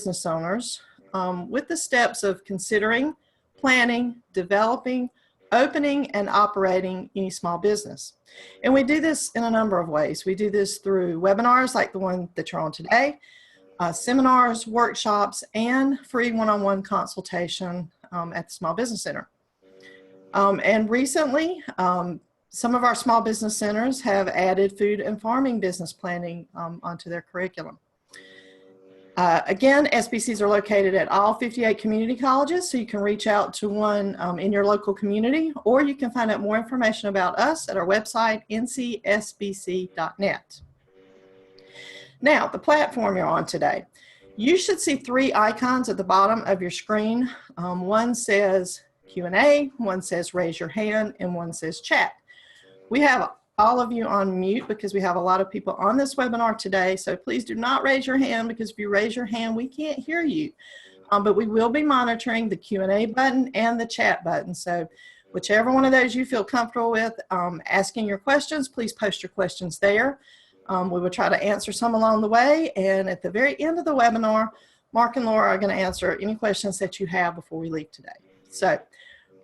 business owners with the steps of considering, planning, developing, opening, and operating any small business. And we do this in a number of ways. We do this through webinars like the one that you're on today, seminars, workshops, and free one-on-one consultation at the Small Business Center. And recently, some of our small business centers have added food and farming business planning onto their curriculum. Again, SBCs are located at all 58 community colleges, so you can reach out to one in your local community, or you can find out more information about us at our website, ncsbc.net. Now, the platform you're on today. You should see three icons at the bottom of your screen. One says Q&A, one says raise your hand, and one says chat. We have all of you on mute because we have a lot of people on this webinar today, so please do not raise your hand, because if you raise your hand, we can't hear you. But we will be monitoring the Q&A button and the chat button, so whichever one of those you feel comfortable with asking your questions, please post your questions there. We will try to answer some along the way, and at the very end of the webinar, Mark and Laura are going to answer any questions that you have before we leave today. So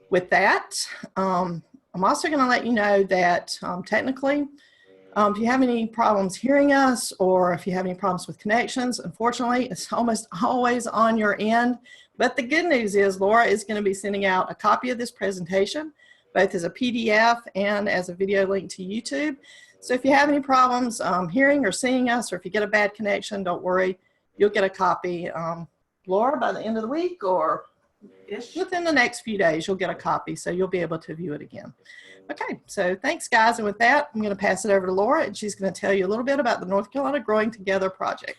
with that, I'm also going to let you know that technically, if you have any problems hearing us, or if you have any problems with connections, unfortunately, it's almost always on your end. But the good news is Laura is going to be sending out a copy of this presentation, both as a PDF and as a video link to YouTube. So if you have any problems hearing or seeing us, or if you get a bad connection, don't worry, you'll get a copy. Laura, by the end of the week, or within the next few days, you'll get a copy, so you'll be able to view it again. Okay, so thanks, guys. And with that, I'm going to pass it over to Laura, and she's going to tell you a little bit about the North Carolina Growing Together project.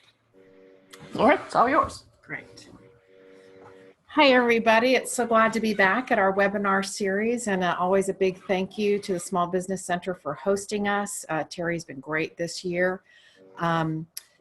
Laura, it's all yours. Great. Hi, everybody. It's so glad to be back at our webinar series, and always a big thank you to the Small Business Center for hosting us. Terry's been great this year.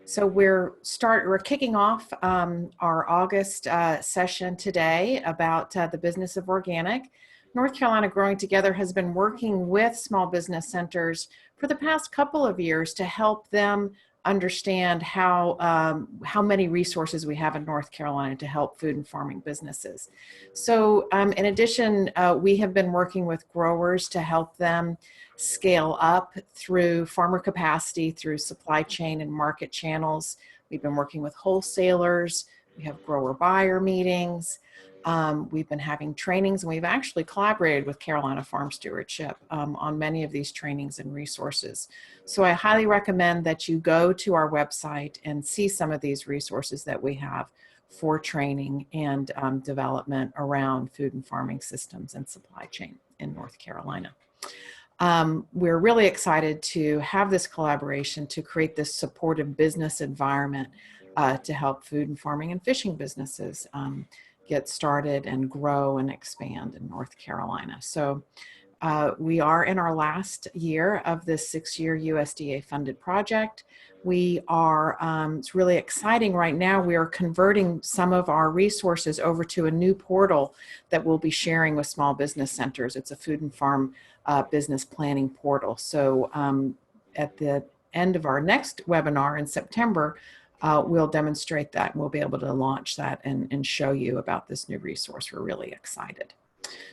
So we're kicking off our August session today about the business of organic. North Carolina Growing Together has been working with small business centers for the past couple of years to help them understand how many resources we have in North Carolina to help food and farming businesses. So in addition, we have been working with growers to help them scale up through farmer capacity, through supply chain and market channels. We've been working with wholesalers. We have grower buyer meetings. We've been having trainings, and we've actually collaborated with Carolina Farm Stewardship on many of these trainings and resources. So I highly recommend that you go to our website and see some of these resources that we have for training and development around food and farming systems and supply chain in North Carolina. We're really excited to have this collaboration to create this supportive business environment to help food and farming and fishing businesses get started and grow and expand in North Carolina. So we are in our last year of this 6-year USDA funded project. We are, it's really exciting right now. We are converting some of our resources over to a new portal that we'll be sharing with small business centers. It's a food and farm business planning portal. So at the end of our next webinar in September, we'll demonstrate that, and we'll be able to launch that and show you about this new resource. We're really excited.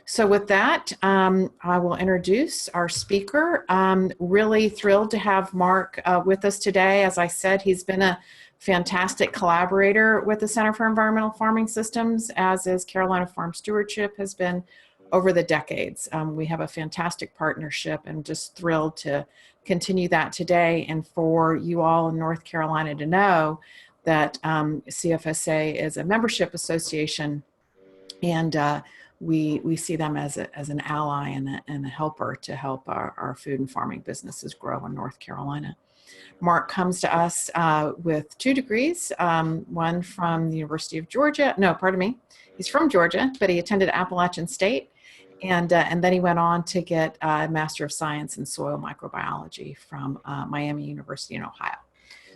So with that, I will introduce our speaker. Really thrilled to have Mark with us today. As I said, he's been a fantastic collaborator with the Center for Environmental Farming Systems, as is Carolina Farm Stewardship has been over the decades. We have a fantastic partnership, and just thrilled to continue that today, and for you all in North Carolina to know that CFSA is a membership association, and we see them as an ally and a helper to help our food and farming businesses grow in North Carolina. Mark comes to us with 2 degrees, one from the University of Georgia. No, pardon me. He's from Georgia, but he attended Appalachian State. And then he went on to get a Master of Science in Soil Microbiology from Miami University in Ohio.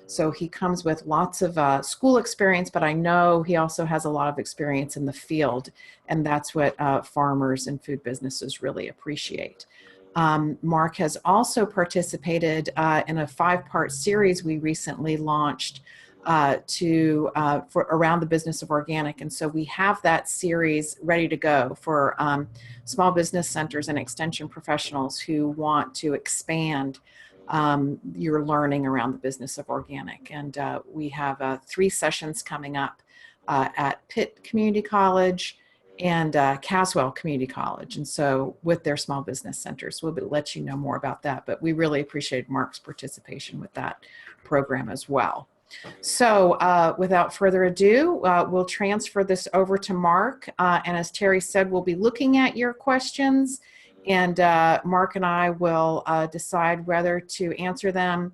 So he comes with lots of school experience, but I know he also has a lot of experience in the field, and that's what farmers and food businesses really appreciate. Mark has also participated in a 5-part series we recently launched for around the business of organic. And so we have that series ready to go for small business centers and extension professionals who want to expand your learning around the business of organic. And we have 3 sessions coming up at Pitt Community College and Caswell Community College. And so with their small business centers, we'll let you know more about that. But we really appreciate Mark's participation with that program as well. So without further ado, we'll transfer this over to Mark. And as Terry said, we'll be looking at your questions, and Mark and I will decide whether to answer them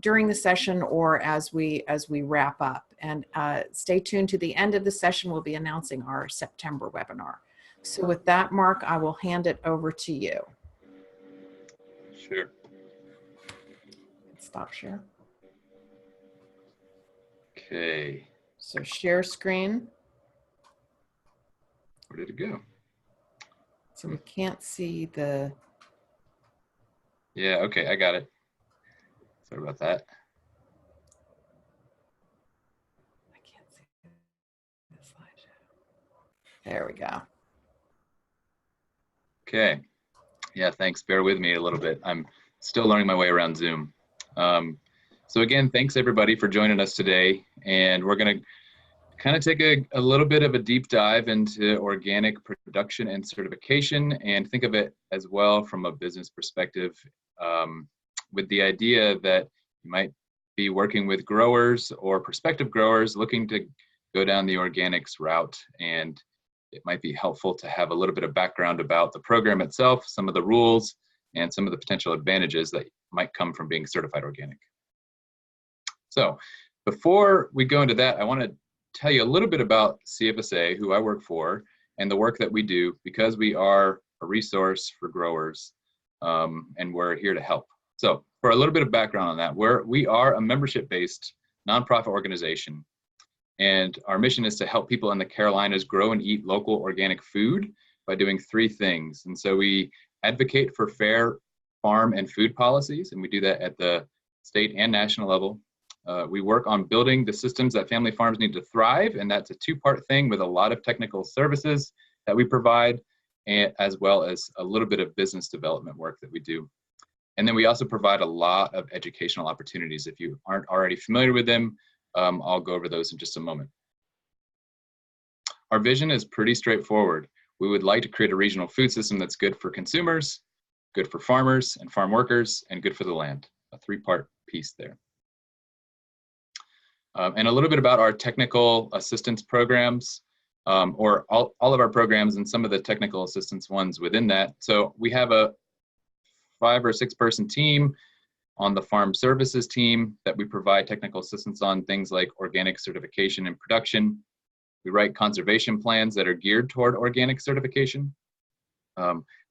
during the session or as we wrap up. And stay tuned to the end of the session. We'll be announcing our September webinar. So with that, Mark, I will hand it over to you. Sure. Stop share. Okay. So share screen. Where did it go? So we can't see the. Yeah, okay, I got it. Sorry about that. I can't see the slideshow. There we go. Okay. Yeah, thanks. Bear with me a little bit. I'm still learning my way around Zoom. So again, thanks everybody for joining us today. And we're going to kind of take a little bit of a deep dive into organic production and certification, and think of it as well from a business perspective, with the idea that you might be working with growers or prospective growers looking to go down the organics route. And it might be helpful to have a little bit of background about the program itself, some of the rules, and some of the potential advantages that might come from being certified organic. So before we go into that, I want to tell you a little bit about CFSA, who I work for, and the work that we do, because we are a resource for growers, and we're here to help. So for a little bit of background on that, we are a membership-based nonprofit organization, and our mission is to help people in the Carolinas grow and eat local organic food by doing 3 things. And so we advocate for fair farm and food policies, and we do that at the state and national level. We work on building the systems that family farms need to thrive, and that's a 2-part thing with a lot of technical services that we provide, and as well as a little bit of business development work that we do. And then we also provide a lot of educational opportunities. If you aren't already familiar with them, I'll go over those in just a moment. Our vision is pretty straightforward. We would like to create a regional food system that's good for consumers, good for farmers and farm workers, and good for the land. A 3-part piece there. And a little bit about our technical assistance programs, or all of our programs and some of the technical assistance ones within that. So we have a 5 or 6 person team on the farm services team that we provide technical assistance on things like organic certification and production. We write conservation plans that are geared toward organic certification.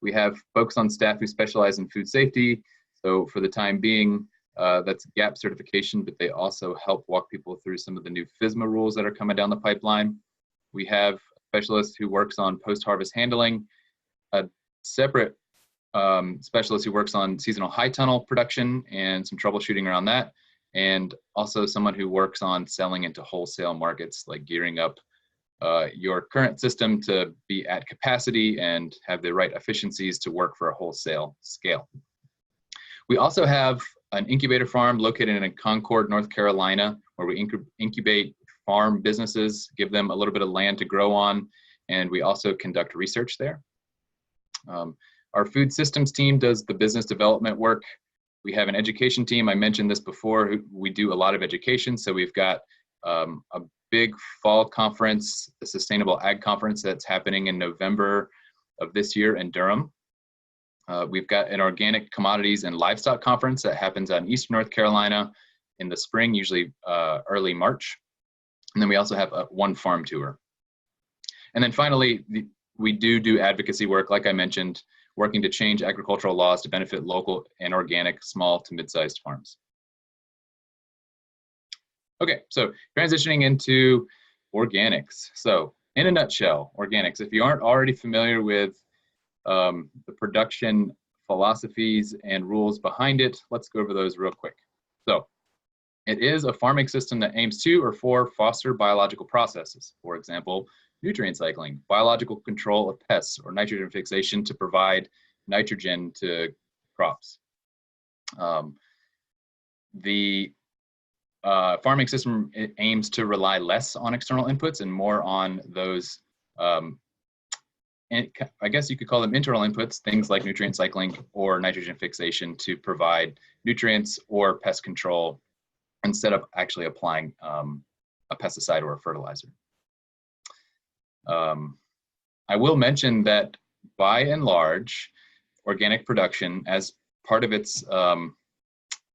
We have folks on staff who specialize in food safety. So for the time being, that's GAP certification, but they also help walk people through some of the new FSMA rules that are coming down the pipeline. We have a specialist who works on post-harvest handling, a separate specialist who works on seasonal high tunnel production and some troubleshooting around that, and also someone who works on selling into wholesale markets, like gearing up your current system to be at capacity and have the right efficiencies to work for a wholesale scale. We also have an incubator farm located in Concord, North Carolina, where we incubate farm businesses, give them a little bit of land to grow on, and we also conduct research there. Our food systems team does the business development work. We have an education team. I mentioned this before. We do a lot of education. So we've got a big fall conference, the Sustainable Ag Conference, that's happening in November of this year in Durham. We've got an organic commodities and livestock conference that happens out in Eastern North Carolina in the spring, usually early March. And then we also have one farm tour. And then finally, we do advocacy work, like I mentioned, working to change agricultural laws to benefit local and organic small to mid-sized farms. Okay, so transitioning into organics. So in a nutshell, organics, if you aren't already familiar with the production philosophies and rules behind it, let's go over those real quick. So It is a farming system that aims to or for foster biological processes. For example, nutrient cycling, biological control of pests, or nitrogen fixation to provide nitrogen to crops. The farming system aims to rely less on external inputs and more on those, and I guess you could call them internal inputs, things like nutrient cycling or nitrogen fixation to provide nutrients or pest control instead of actually applying a pesticide or a fertilizer. I will mention that by and large, organic production, as part of its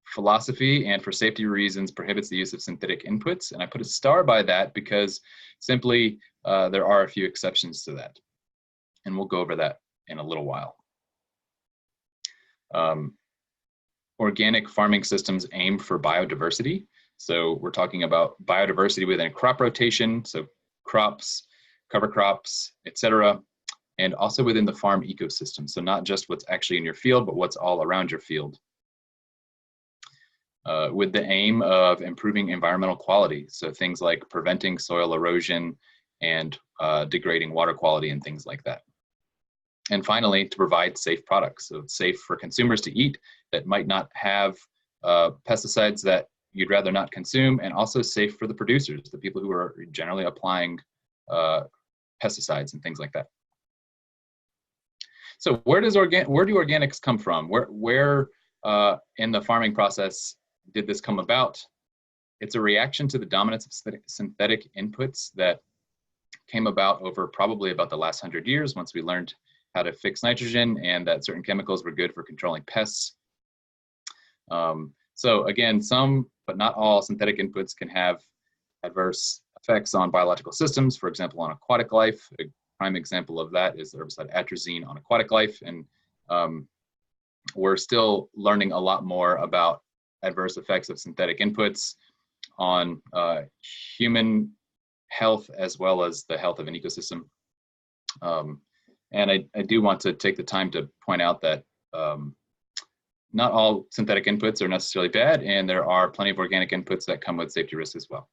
philosophy and for safety reasons, prohibits the use of synthetic inputs. And I put a star by that because simply there are a few exceptions to that. And we'll go over that in a little while. Organic farming systems aim for biodiversity. So we're talking about biodiversity within crop rotation, so crops, cover crops, etc., and also within the farm ecosystem. So not just what's actually in your field, but what's all around your field. With the aim of improving environmental quality. So things like preventing soil erosion and degrading water quality and things like that. And finally, to provide safe products. So it's safe for consumers to eat that might not have pesticides that you'd rather not consume, and also safe for the producers, the people who are generally applying pesticides and things like that. So where do organics come from? Where in the farming process did this come about? It's a reaction to the dominance of synthetic inputs that came about over probably about the last 100 years, once we learned how to fix nitrogen and that certain chemicals were good for controlling pests. So again, some, but not all, synthetic inputs can have adverse effects on biological systems, for example, on aquatic life. A prime example of that is the herbicide atrazine on aquatic life. And we're still learning a lot more about adverse effects of synthetic inputs on human health as well as the health of an ecosystem. And I do want to take the time to point out that not all synthetic inputs are necessarily bad, and there are plenty of organic inputs that come with safety risks as well.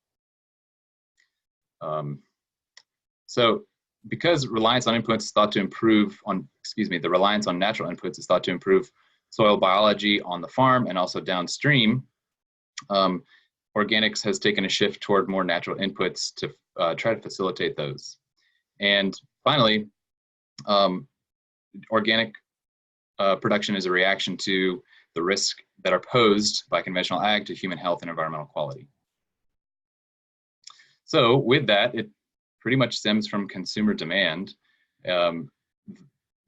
So because reliance on inputs is thought to improve the reliance on natural inputs is thought to improve soil biology on the farm and also downstream, organics has taken a shift toward more natural inputs to try to facilitate those. And finally, organic production is a reaction to the risk that are posed by conventional ag to human health and environmental quality. So with that, it pretty much stems from consumer demand.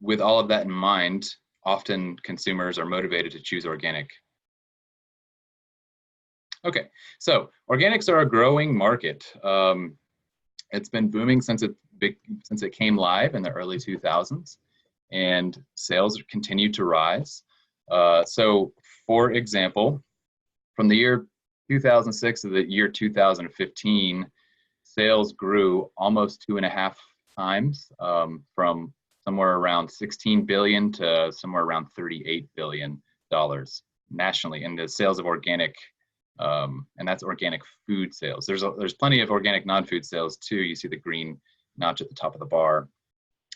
With all of that in mind, often consumers are motivated to choose organic. Okay, so organics are a growing market. It's been booming since it came live in the early 2000s, and sales continue to rise. So for example, from the year 2006 to the year 2015, sales grew almost 2.5 times, from somewhere around $16 billion to somewhere around $38 billion nationally in the sales of organic, and that's organic food sales. There's plenty of organic non-food sales too. You see the green notch at the top of the bar.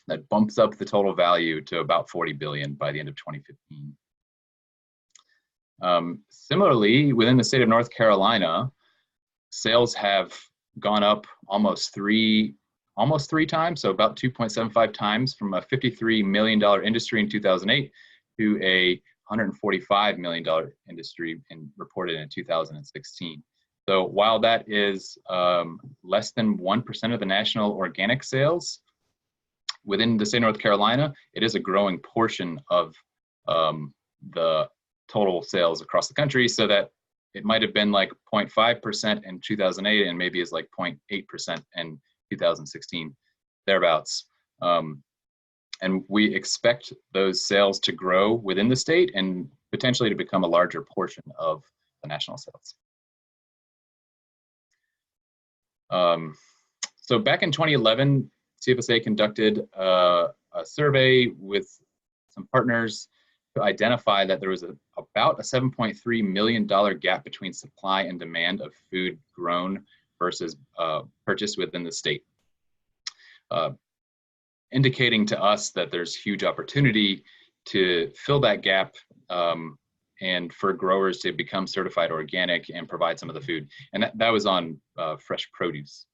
That bumps up the total value to about $40 billion by the end of 2015. Similarly, within the state of North Carolina, sales have gone up almost three times, so about 2.75 times, from a $53 million industry in 2008 to a $145 million industry reported in 2016. So while that is less than 1% of the national organic sales, within the state of North Carolina, it is a growing portion of the total sales across the country, so that it might have been like 0.5% in 2008 and maybe is like 0.8% in 2016, thereabouts. And we expect those sales to grow within the state and potentially to become a larger portion of the national sales. So back in 2011, CFSA conducted a survey with some partners to identify that there was about a $7.3 million gap between supply and demand of food grown versus purchased within the state, indicating to us that there's huge opportunity to fill that gap and for growers to become certified organic and provide some of the food. And that was on fresh produce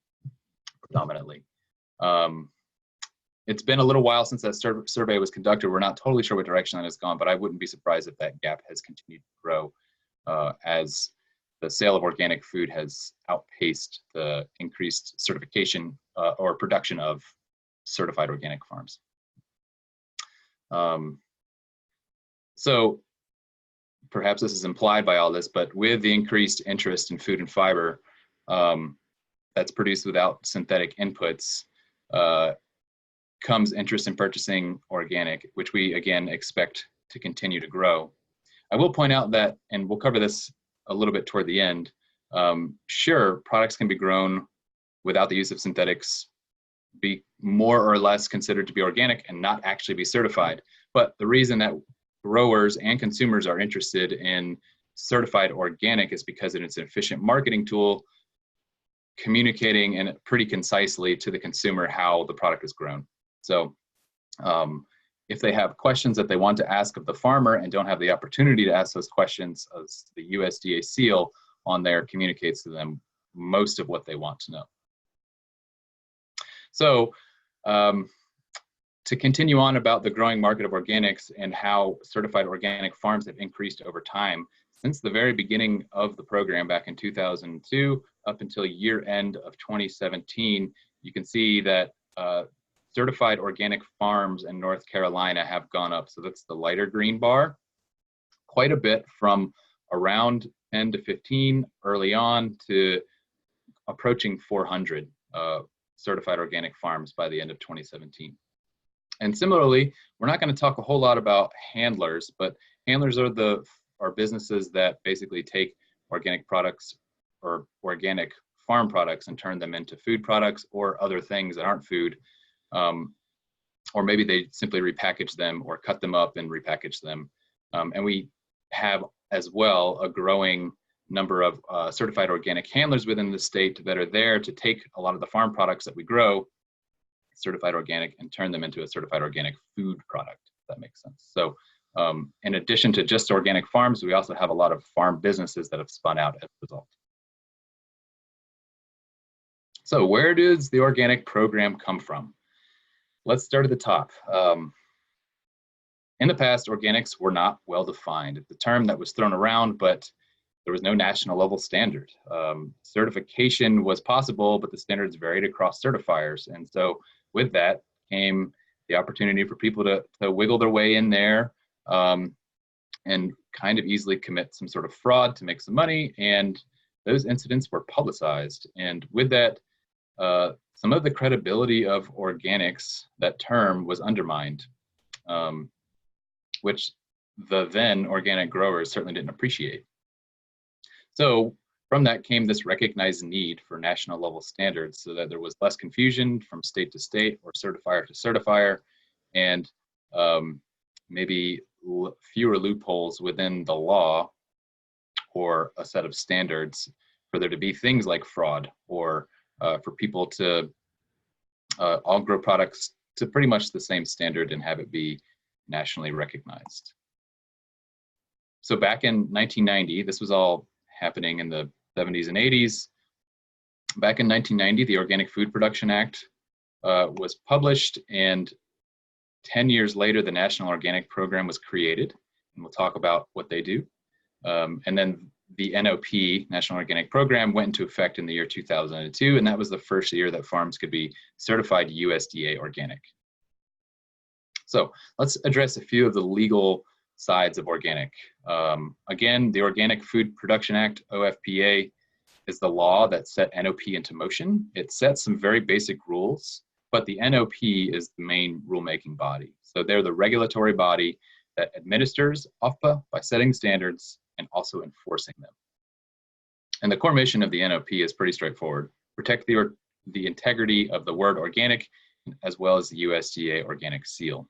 predominantly. It's been a little while since that survey was conducted. We're not totally sure what direction that has gone, but I wouldn't be surprised if that gap has continued to grow as the sale of organic food has outpaced the increased certification or production of certified organic farms. So perhaps this is implied by all this, but with the increased interest in food and fiber that's produced without synthetic inputs, comes interest in purchasing organic, which we again expect to continue to grow. I will point out that, and we'll cover this a little bit toward the end, sure, products can be grown without the use of synthetics, be more or less considered to be organic and not actually be certified. But the reason that growers and consumers are interested in certified organic is because it's an efficient marketing tool, communicating and pretty concisely to the consumer how the product is grown. So if they have questions that they want to ask of the farmer and don't have the opportunity to ask those questions, as the USDA seal on there communicates to them most of what they want to know. So to continue on about the growing market of organics and how certified organic farms have increased over time, since the very beginning of the program back in 2002 up until year end of 2017, you can see that certified organic farms in North Carolina have gone up. So that's the lighter green bar, quite a bit, from around 10 to 15 early on to approaching 400 certified organic farms by the end of 2017. And similarly, we're not going to talk a whole lot about handlers, but handlers are businesses that basically take organic products or organic farm products and turn them into food products or other things that aren't food. Or maybe they simply repackage them or cut them up and repackage them. And we have as well a growing number of certified organic handlers within the state that are there to take a lot of the farm products that we grow, certified organic, and turn them into a certified organic food product, if that makes sense. So in addition to just organic farms, we also have a lot of farm businesses that have spun out as a result. So where does the organic program come from? Let's start at the top. In the past, organics were not well defined. It's a term that was thrown around, but there was no national level standard. Certification was possible, but the standards varied across certifiers. And so with that came the opportunity for people to wiggle their way in there and kind of easily commit some sort of fraud to make some money. And those incidents were publicized. And with that, some of the credibility of organics, that term, was undermined, which the then organic growers certainly didn't appreciate. So from that came this recognized need for national level standards so that there was less confusion from state to state or certifier to certifier, and maybe fewer loopholes within the law or a set of standards for there to be things like fraud, or for people to all grow products to pretty much the same standard and have it be nationally recognized. So back in 1990, this was all happening in the 70s and 80s. Back in 1990, the Organic Food Production Act was published, and 10 years later, the National Organic Program was created, and we'll talk about what they do. And then the NOP, National Organic Program, went into effect in the year 2002, and that was the first year that farms could be certified USDA organic. So let's address a few of the legal sides of organic. Again, the Organic Food Production Act, OFPA, is the law that set NOP into motion. It sets some very basic rules, but the NOP is the main rulemaking body. So they're the regulatory body that administers OFPA by setting standards and also enforcing them. And the core mission of the NOP is pretty straightforward: protect the integrity of the word organic, as well as the USDA organic seal.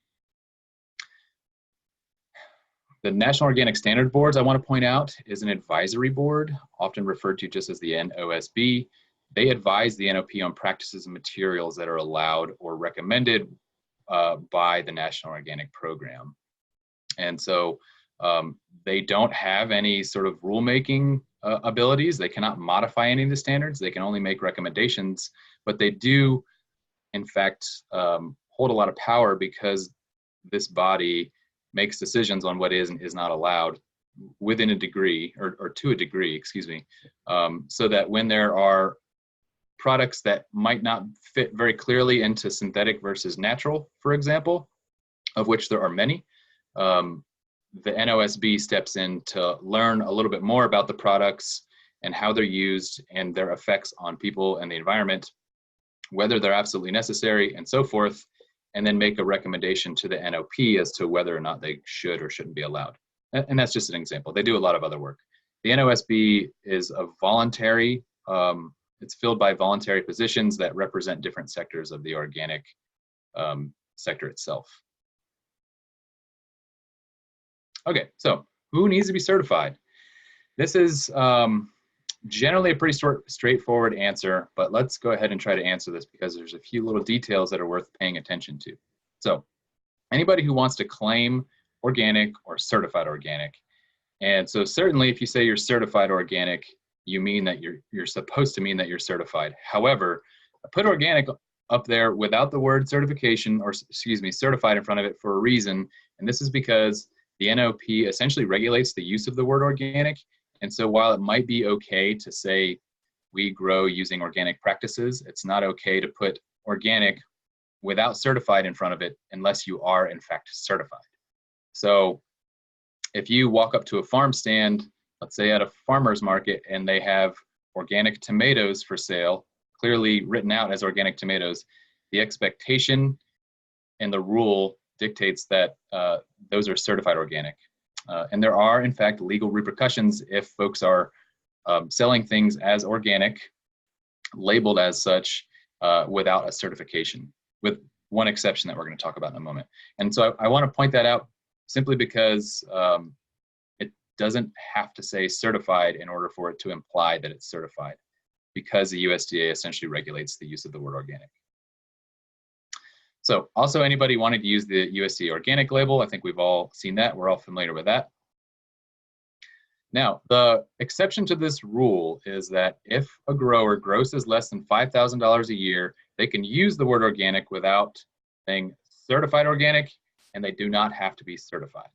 The National Organic Standard Boards, I want to point out, is an advisory board, often referred to just as the NOSB. They advise the NOP on practices and materials that are allowed or recommended by the National Organic Program. And so they don't have any sort of rulemaking abilities. They cannot modify any of the standards. They can only make recommendations, but they do, in fact, hold a lot of power because this body makes decisions on what is and is not allowed within a degree, or to a degree, excuse me, so that when there are products that might not fit very clearly into synthetic versus natural, for example, of which there are many, the NOSB steps in to learn a little bit more about the products and how they're used and their effects on people and the environment, whether they're absolutely necessary and so forth, and then make a recommendation to the NOP as to whether or not they should or shouldn't be allowed. And that's just an example. They do a lot of other work. The NOSB is a voluntary, it's filled by voluntary positions that represent different sectors of the organic sector itself. Okay, so who needs to be certified? This is generally a pretty straightforward answer, but let's go ahead and try to answer this because there's a few little details that are worth paying attention to. So anybody who wants to claim organic or certified organic, and so certainly if you say you're certified organic, you mean that you're supposed to mean that you're certified. However, I put organic up there without the word certification, or excuse me, certified in front of it for a reason, and this is because the NOP essentially regulates the use of the word organic. And so while it might be okay to say we grow using organic practices, it's not okay to put organic without certified in front of it unless you are in fact certified. So if you walk up to a farm stand, let's say at a farmer's market, and they have organic tomatoes for sale, clearly written out as organic tomatoes, the expectation and the rule dictates that those are certified organic. And there are, in fact, legal repercussions if folks are selling things as organic, labeled as such, without a certification, with one exception that we're going to talk about in a moment. And so I want to point that out simply because it doesn't have to say certified in order for it to imply that it's certified, because the USDA essentially regulates the use of the word organic. So also anybody wanting to use the USDA organic label, I think we've all seen that. We're all familiar with that. Now, the exception to this rule is that if a grower grosses less than $5,000 a year, they can use the word organic without saying certified organic, and they do not have to be certified.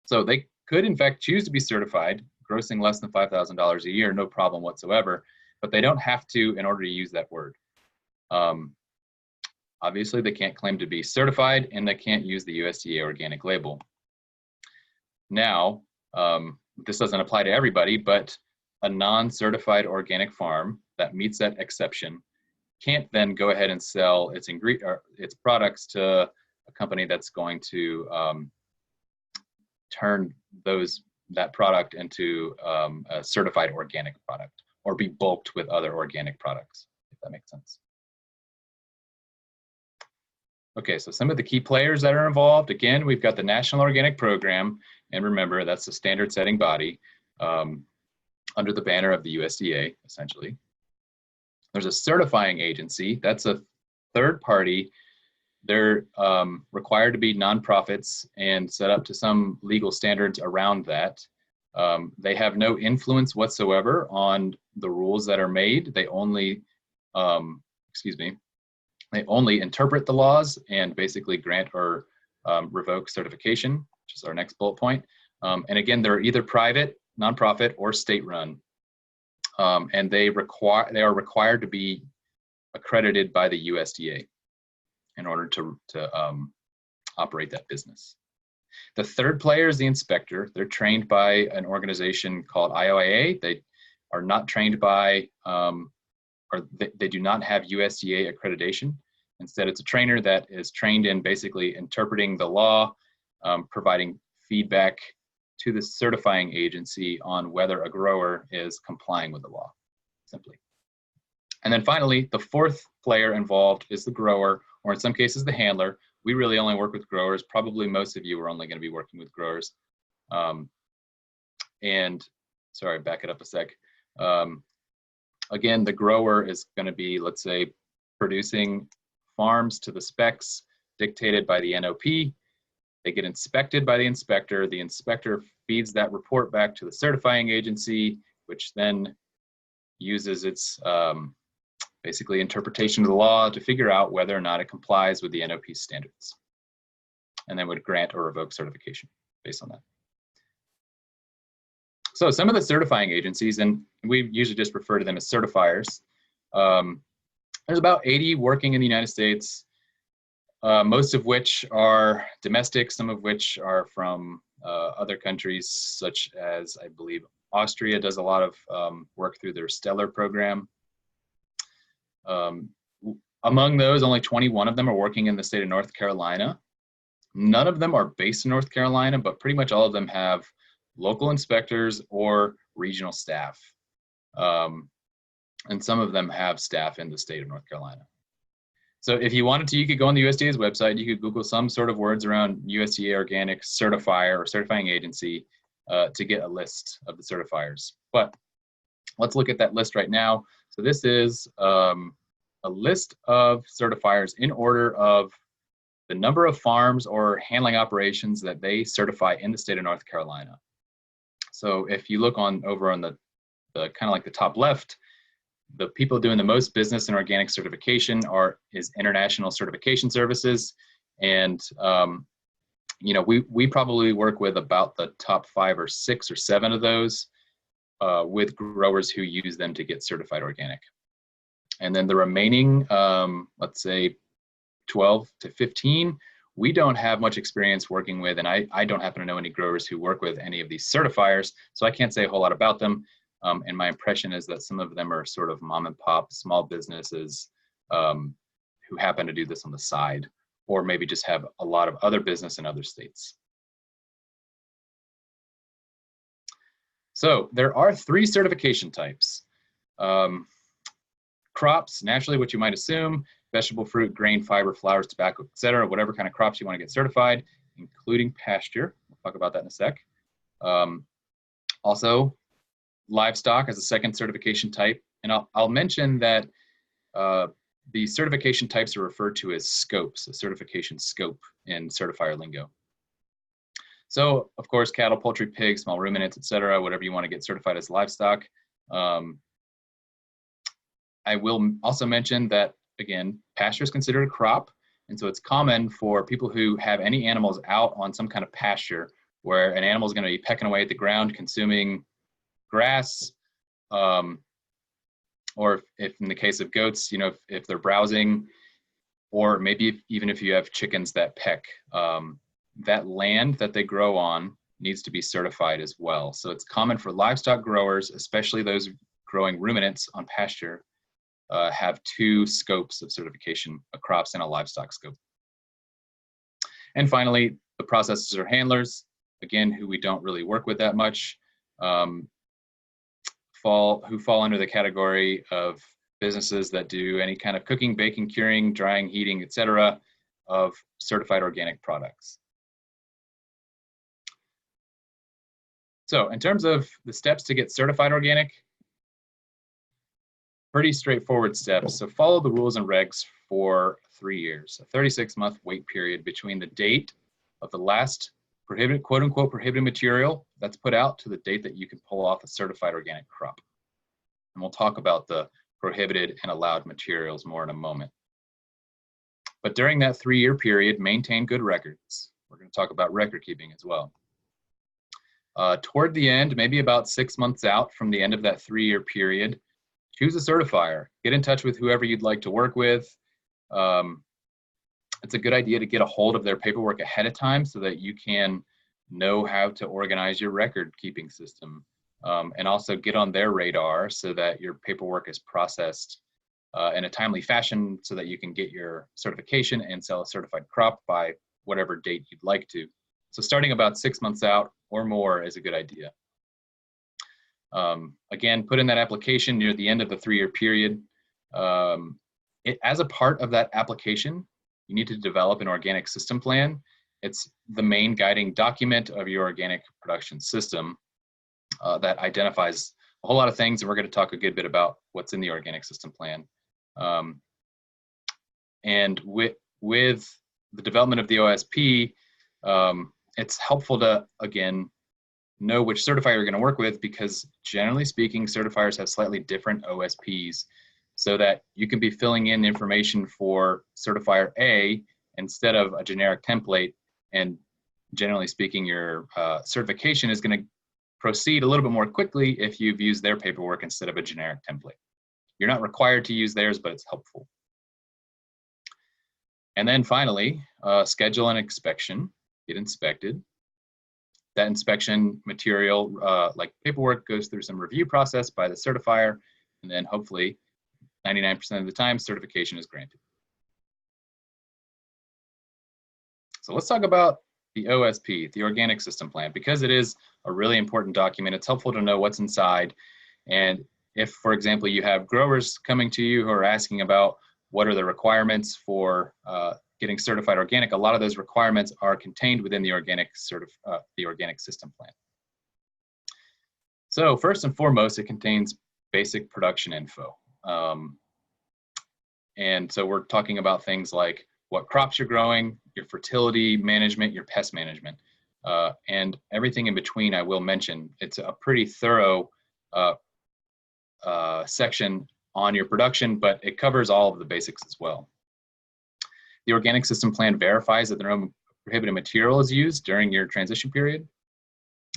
So they could, in fact, choose to be certified, grossing less than $5,000 a year, no problem whatsoever, but they don't have to in order to use that word. Obviously, they can't claim to be certified, and they can't use the USDA organic label. Now, this doesn't apply to everybody, but a non-certified organic farm that meets that exception can't then go ahead and sell its products to a company that's going to turn that product into a certified organic product, or be bulked with other organic products, if that makes sense. Okay, so some of the key players that are involved, again, we've got the National Organic Program, and remember, that's the standard setting body under the banner of the USDA, essentially. There's a certifying agency, that's a third party. They're required to be nonprofits and set up to some legal standards around that. They have no influence whatsoever on the rules that are made. They only, they only interpret the laws and basically grant or revoke certification, which is our next bullet point. And again, they're either private, nonprofit, or state-run. And they are required to be accredited by the USDA in order to operate that business. The third player is the inspector. They're trained by an organization called IOIA. They are not trained by, or they do not have USDA accreditation. Instead, it's a trainer that is trained in basically interpreting the law, providing feedback to the certifying agency on whether a grower is complying with the law, simply. And then finally, the fourth player involved is the grower, or in some cases, the handler. We really only work with growers. Probably most of you are only going to be working with growers. And sorry, back it up a sec. Again, the grower is going to be, let's say, producing farms to the specs dictated by the NOP. They get inspected by the inspector. The inspector feeds that report back to the certifying agency, which then uses its basically interpretation of the law to figure out whether or not it complies with the NOP standards, and then would grant or revoke certification based on that. So some of the certifying agencies, and we usually just refer to them as certifiers, there's about 80 working in the United States, most of which are domestic, some of which are from other countries, such as, I believe, Austria does a lot of work through their Stellar program. Among those, only 21 of them are working in the state of North Carolina. None of them are based in North Carolina, but pretty much all of them have local inspectors or regional staff. And some of them have staff in the state of North Carolina. So if you wanted to, you could go on the USDA's website, you could Google some sort of words around USDA organic certifier or certifying agency to get a list of the certifiers. But let's look at that list right now. So this is a list of certifiers in order of the number of farms or handling operations that they certify in the state of North Carolina. So if you look over on the kind of like the top left, the people doing the most business in organic certification is International Certification Services. And, you know, we probably work with about the top 5 or 6 or 7 of those with growers who use them to get certified organic. And then the remaining, let's say 12 to 15, we don't have much experience working with, and I don't happen to know any growers who work with any of these certifiers, so I can't say a whole lot about them. And my impression is that some of them are sort of mom and pop small businesses who happen to do this on the side, or maybe just have a lot of other business in other states. So there are 3 certification types. Crops, naturally what you might assume, vegetable, fruit, grain, fiber, flowers, tobacco, etc., whatever kind of crops you want to get certified, including pasture. We'll talk about that in a sec. Also, livestock as a second certification type. And I'll mention that the certification types are referred to as scopes, a certification scope in certifier lingo. So, of course, cattle, poultry, pigs, small ruminants, etc., whatever you want to get certified as livestock. I will also mention that, again, pasture is considered a crop, and so it's common for people who have any animals out on some kind of pasture where an animal is going to be pecking away at the ground, consuming grass, or if in the case of goats, you know, if they're browsing, or maybe even if you have chickens that peck, that land that they grow on needs to be certified as well. So it's common for livestock growers, especially those growing ruminants on pasture, have 2 scopes of certification, a crops and a livestock scope. And finally, the processors or handlers, again, who we don't really work with that much, who fall under the category of businesses that do any kind of cooking, baking, curing, drying, heating, etc., of certified organic products. So in terms of the steps to get certified organic, pretty straightforward steps. So follow the rules and regs for 3 years, a 36-month wait period between the date of the last prohibited, quote unquote, prohibited material that's put out to the date that you can pull off a certified organic crop. And we'll talk about the prohibited and allowed materials more in a moment. But during that 3-year period, maintain good records. We're going to talk about record keeping as well. Toward the end, maybe about 6 months out from the end of that 3-year period, choose a certifier. Get in touch with whoever you'd like to work with. It's a good idea to get a hold of their paperwork ahead of time so that you can know how to organize your record keeping system, and also get on their radar so that your paperwork is processed in a timely fashion so that you can get your certification and sell a certified crop by whatever date you'd like to. So starting about 6 months out or more is a good idea. Again, put in that application near the end of the 3-year period. As a part of that application, you need to develop an organic system plan. It's the main guiding document of your organic production system that identifies a whole lot of things, and we're going to talk a good bit about what's in the organic system plan. And with the development of the OSP, it's helpful to, again, know which certifier you're going to work with, because generally speaking, certifiers have slightly different OSPs, so that you can be filling in information for certifier A instead of a generic template, and generally speaking, your certification is going to proceed a little bit more quickly if you've used their paperwork instead of a generic template. You're not required to use theirs, but it's helpful. And then finally, schedule an inspection, get inspected. That inspection material, like paperwork, goes through some review process by the certifier, and then hopefully 99% of the time, certification is granted. So let's talk about the OSP, the Organic System Plan, because it is a really important document. It's helpful to know what's inside. And if, for example, you have growers coming to you who are asking about what are the requirements for getting certified organic, a lot of those requirements are contained within the Organic System Plan. So first and foremost, it contains basic production info. And so we're talking about things like what crops you're growing, your fertility management, your pest management, and everything in between. I will mention it's a pretty thorough section on your production, but it covers all of the basics as well. The Organic System Plan verifies that no prohibited material is used during your transition period.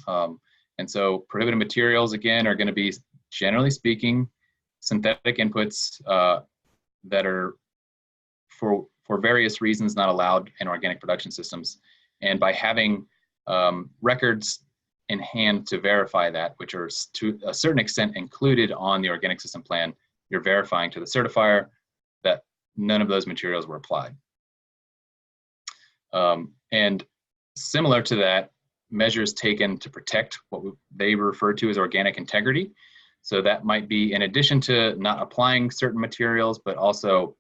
And so prohibited materials, again, are going to be, generally speaking, synthetic inputs that are, for various reasons, not allowed in organic production systems. And by having records in hand to verify that, which are to a certain extent included on the Organic System Plan, you're verifying to the certifier that none of those materials were applied. And similar to that, measures taken to protect what they refer to as organic integrity. So that might be in addition to not applying certain materials, but also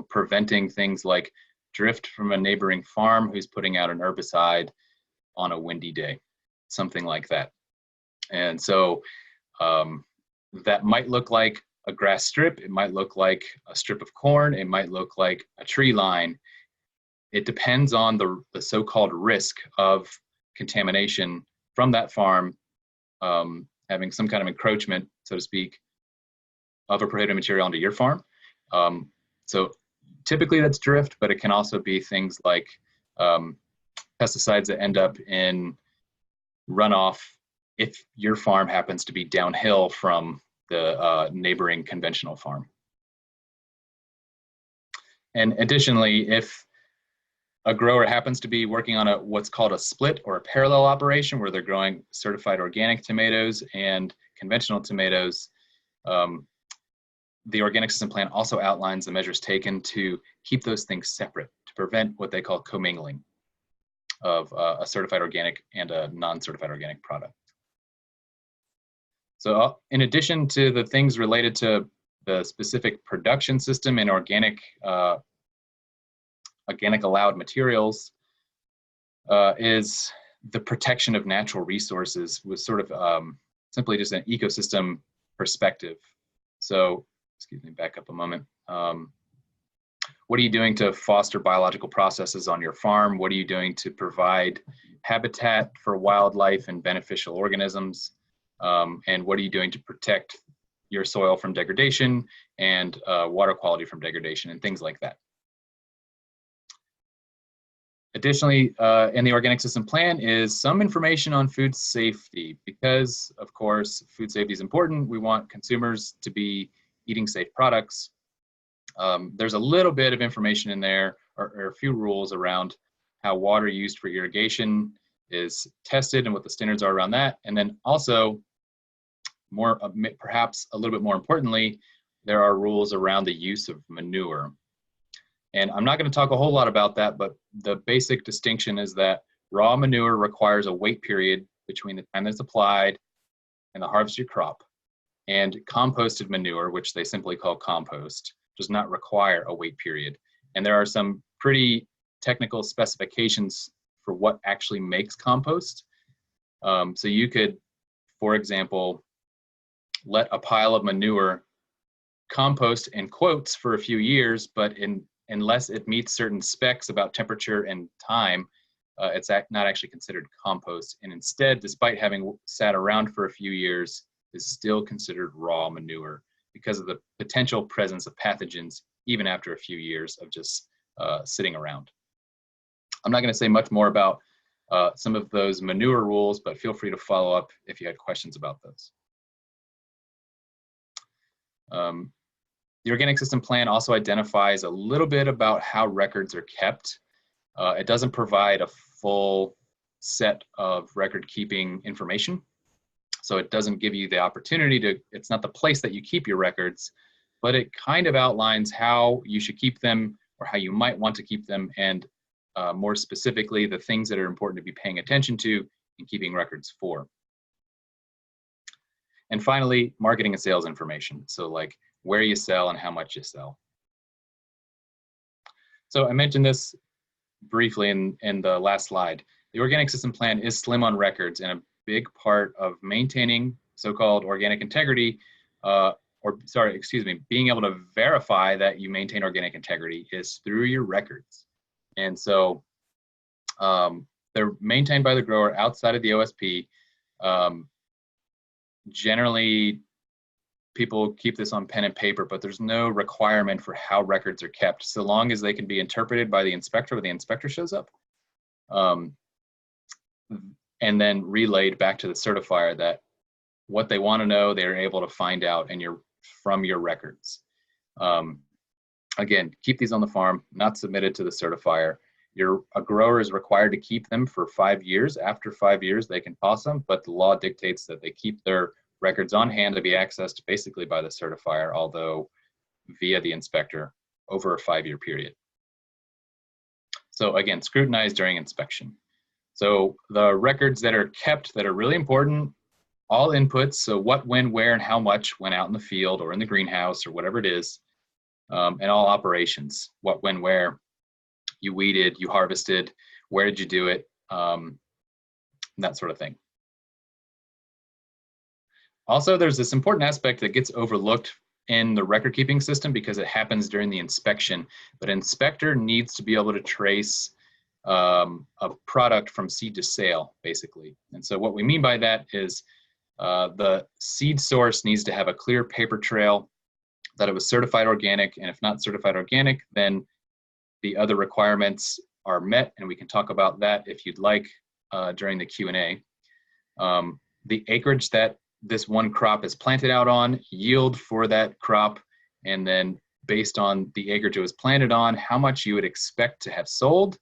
preventing things like drift from a neighboring farm who's putting out an herbicide on a windy day, something like that. And so that might look like a grass strip, it might look like a strip of corn, it might look like a tree line. It depends on the so-called risk of contamination from that farm having some kind of encroachment, so to speak, of a prohibited material onto your farm. So typically that's drift, but it can also be things like pesticides that end up in runoff if your farm happens to be downhill from the neighboring conventional farm. And additionally, if a grower happens to be working on what's called a split or a parallel operation where they're growing certified organic tomatoes and conventional tomatoes, the Organic System Plan also outlines the measures taken to keep those things separate, to prevent what they call commingling of a certified organic and a non-certified organic product. So in addition to the things related to the specific production system and organic allowed materials, is the protection of natural resources with sort of simply just an ecosystem perspective. So, excuse me, back up a moment. What are you doing to foster biological processes on your farm? What are you doing to provide habitat for wildlife and beneficial organisms? And what are you doing to protect your soil from degradation and water quality from degradation and things like that? Additionally, in the Organic System Plan is some information on food safety, because of course, food safety is important. We want consumers to be eating safe products. There's a little bit of information in there, or a few rules around how water used for irrigation is tested and what the standards are around that. And then also, perhaps a little bit more importantly, there are rules around the use of manure. And I'm not going to talk a whole lot about that, but the basic distinction is that raw manure requires a wait period between the time that it's applied and the harvest of your crop. And composted manure, which they simply call compost, does not require a wait period. And there are some pretty technical specifications for what actually makes compost. So you could, for example, let a pile of manure compost in quotes for a few years, but unless it meets certain specs about temperature and time, it's not actually considered compost. And instead, despite having sat around for a few years, is still considered raw manure because of the potential presence of pathogens even after a few years of just sitting around. I'm not going to say much more about some of those manure rules, but feel free to follow up if you had questions about those. The organic system plan also identifies a little bit about how records are kept. It doesn't provide a full set of record keeping information. So it doesn't give you the opportunity to, it's not the place that you keep your records, but it kind of outlines how you should keep them or how you might want to keep them, and more specifically, the things that are important to be paying attention to and keeping records for. And finally, marketing and sales information. So like where you sell and how much you sell. So I mentioned this briefly in the last slide. The organic system plan is slim on records, and a big part of maintaining so-called organic integrity, being able to verify that you maintain organic integrity is through your records. And so they're maintained by the grower outside of the OSP. Generally, people keep this on pen and paper, but there's no requirement for how records are kept, so long as they can be interpreted by the inspector when the inspector shows up, and then relayed back to the certifier that what they want to know, they're able to find out from your records. Again, keep these on the farm, not submitted to the certifier. A grower is required to keep them for 5 years. After 5 years, they can toss them, but the law dictates that they keep their records on hand to be accessed basically by the certifier, although via the inspector over a 5-year period. So again, scrutinize during inspection. So the records that are kept that are really important, all inputs, so what, when, where, and how much went out in the field or in the greenhouse or whatever it is, and all operations, what, when, where, you weeded, you harvested, where did you do it, that sort of thing. Also, there's this important aspect that gets overlooked in the record keeping system because it happens during the inspection, but an inspector needs to be able to trace a product from seed to sale, basically. And so what we mean by that is the seed source needs to have a clear paper trail that it was certified organic, and if not certified organic, then the other requirements are met, and we can talk about that if you'd like during the Q&A. The acreage that this one crop is planted out on, yield for that crop, and then based on the acreage it was planted on, how much you would expect to have sold,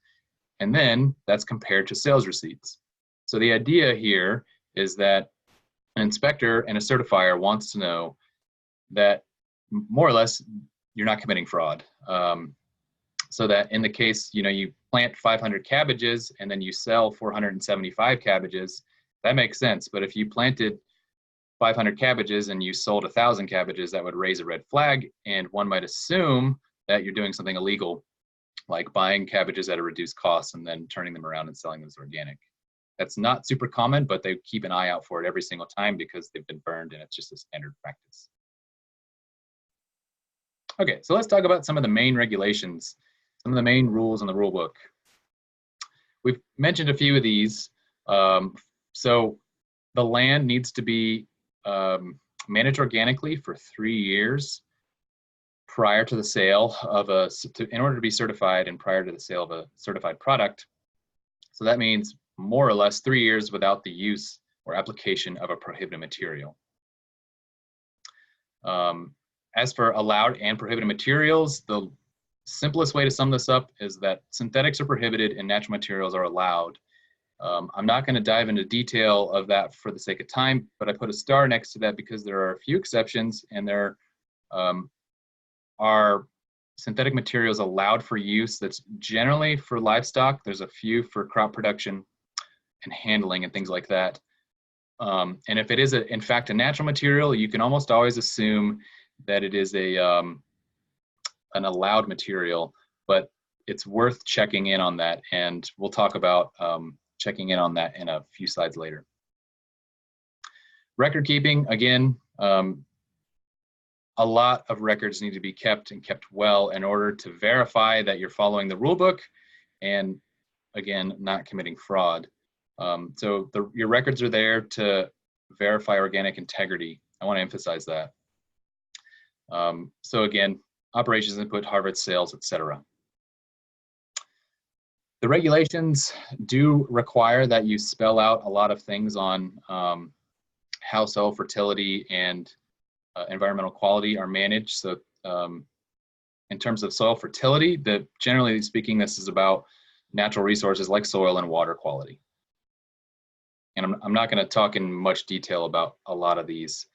and then that's compared to sales receipts. So the idea here is that an inspector and a certifier wants to know that more or less you're not committing fraud. So that in the case, you plant 500 cabbages and then you sell 475 cabbages, that makes sense. But if you planted 500 cabbages and you sold 1,000 cabbages, that would raise a red flag, and one might assume that you're doing something illegal, like buying cabbages at a reduced cost and then turning them around and selling them as organic. That's not super common, but they keep an eye out for it every single time because they've been burned and it's just a standard practice. Okay, so let's talk about some of the main regulations, some of the main rules in the rule book. We've mentioned a few of these. So the land needs to be managed organically for 3 years prior to the sale of in order to be certified and prior to the sale of a certified product. So that means more or less 3 years without the use or application of a prohibited material. As for allowed and prohibited materials, the simplest way to sum this up is that synthetics are prohibited and natural materials are allowed. I'm not going to dive into detail of that for the sake of time, but I put a star next to that because there are a few exceptions, and there are synthetic materials allowed for use that's generally for livestock. There's a few for crop production and handling and things like that. And if it is in fact a natural material, you can almost always assume that it is an allowed material, but it's worth checking in on that, and we'll talk about checking in on that in a few slides later. Record keeping, again, a lot of records need to be kept and kept well in order to verify that you're following the rule book and, again, not committing fraud. So your records are there to verify organic integrity. I want to emphasize that. So again, operations input, harvest, sales, etc. The regulations do require that you spell out a lot of things on how soil fertility and environmental quality are managed. So in terms of soil fertility, generally speaking, this is about natural resources like soil and water quality. And I'm not going to talk in much detail about a lot of these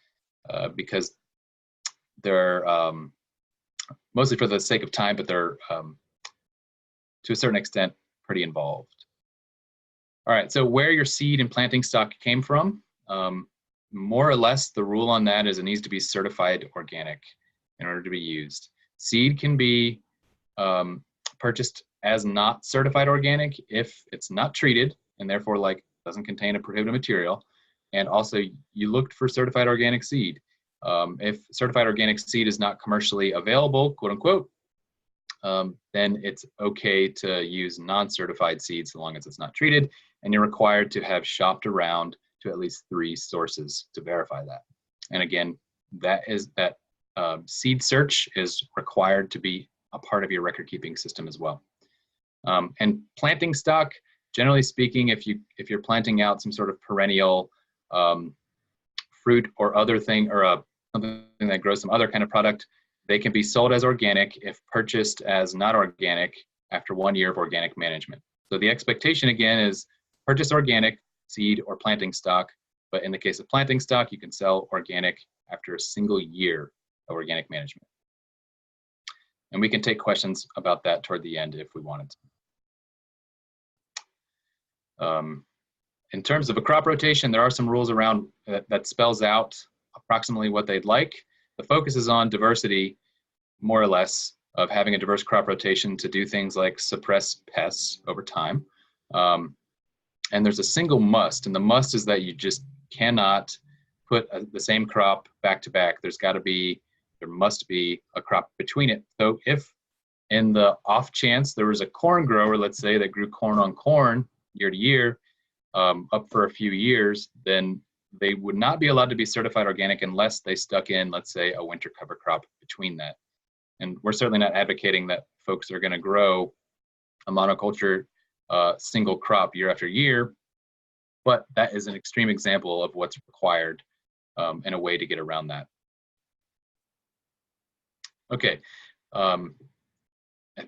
because they're mostly for the sake of time, but they're to a certain extent pretty involved. All right, so where your seed and planting stock came from, more or less the rule on that is it needs to be certified organic in order to be used. Seed can be purchased as not certified organic if it's not treated and therefore doesn't contain a prohibited material. And also you looked for certified organic seed. If certified organic seed is not commercially available, quote unquote, then it's okay to use non-certified seed so long as it's not treated, and you're required to have shopped around to at least 3 sources to verify that. And again, that seed search is required to be a part of your record keeping system as well. And planting stock, generally speaking, if you're planting out some sort of perennial fruit or other thing, or something that grows some other kind of product, they can be sold as organic if purchased as not organic after 1 year of organic management. So the expectation again is purchase organic seed or planting stock, but in the case of planting stock, you can sell organic after a single year of organic management. And we can take questions about that toward the end if we wanted to. In terms of a crop rotation, there are some rules around that spells out approximately what they'd like. The focus is on diversity, more or less, of having a diverse crop rotation to do things like suppress pests over time. And there's a single must, and the must is that you just cannot put the same crop back to back. There must be a crop between it. So if in the off chance there was a corn grower, let's say, that grew corn on corn year to year, up for a few years, then they would not be allowed to be certified organic unless they stuck in, let's say, a winter cover crop between that. And we're certainly not advocating that folks are going to grow a monoculture single crop year after year, but that is an extreme example of what's required in a way to get around that. Okay, I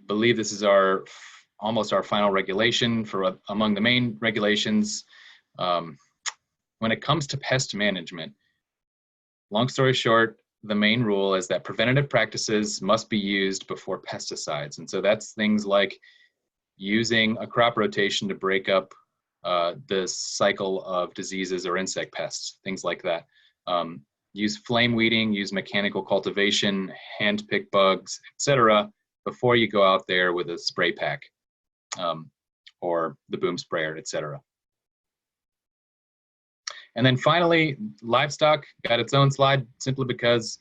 believe this is almost our final regulation for among the main regulations. When it comes to pest management, long story short, the main rule is that preventative practices must be used before pesticides. And so that's things like using a crop rotation to break up the cycle of diseases or insect pests, things like that. Use flame weeding, use mechanical cultivation, hand pick bugs, etc., before you go out there with a spray pack or the boom sprayer, etc. And then finally, livestock got its own slide simply because